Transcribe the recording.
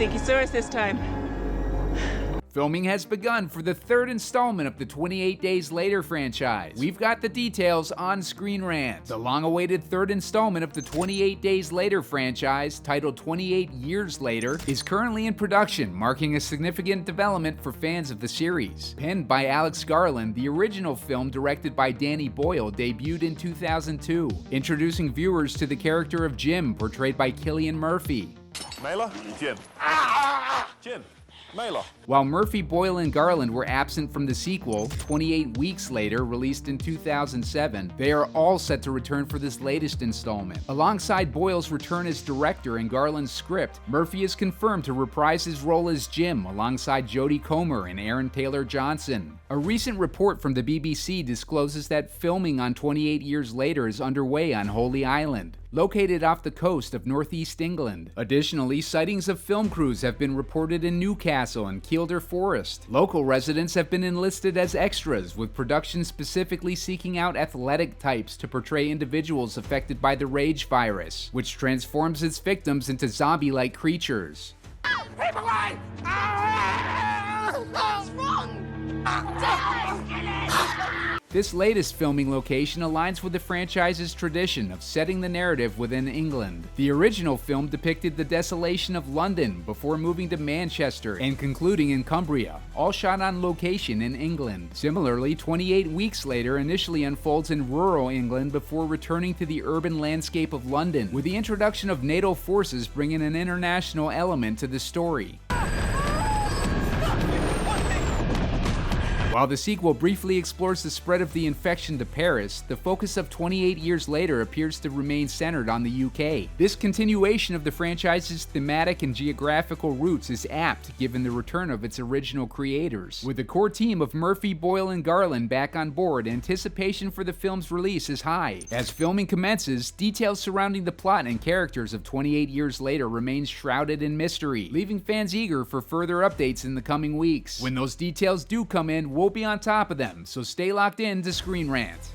think he saw us this time. Filming has begun for the third installment of the 28 Days Later franchise. We've got the details on ScreenRant. The long-awaited third installment of the 28 Days Later franchise, titled 28 Years Later, is currently in production, marking a significant development for fans of the series. Penned by Alex Garland, the original film, directed by Danny Boyle, debuted in 2002, introducing viewers to the character of Jim, portrayed by Cillian Murphy. Mailer? Jim. Jim. Mailer. While Murphy, Boyle, and Garland were absent from the sequel, 28 Weeks Later, released in 2007, they are all set to return for this latest installment. Alongside Boyle's return as director and Garland's script, Murphy is confirmed to reprise his role as Jim alongside Jodie Comer and Aaron Taylor Johnson. A recent report from the BBC discloses that filming on 28 Years Later is underway on Holy Island, located off the coast of northeast England. Additionally, sightings of film crews have been reported in Newcastle and Kielder Forest. Local residents have been enlisted as extras, with production specifically seeking out athletic types to portray individuals affected by the rage virus, which transforms its victims into zombie-like creatures. Keep away! What's wrong? This latest filming location aligns with the franchise's tradition of setting the narrative within England. The original film depicted the desolation of London before moving to Manchester and concluding in Cumbria, all shot on location in England. Similarly, 28 Weeks Later initially unfolds in rural England before returning to the urban landscape of London, with the introduction of NATO forces bringing an international element to the story. While the sequel briefly explores the spread of the infection to Paris, the focus of 28 Years Later appears to remain centered on the UK. This continuation of the franchise's thematic and geographical roots is apt given the return of its original creators. With the core team of Murphy, Boyle, and Garland back on board, anticipation for the film's release is high. As filming commences, details surrounding the plot and characters of 28 Years Later remain shrouded in mystery, leaving fans eager for further updates in the coming weeks. When those details do come in, we'll be on top of them, so stay locked in to ScreenRant.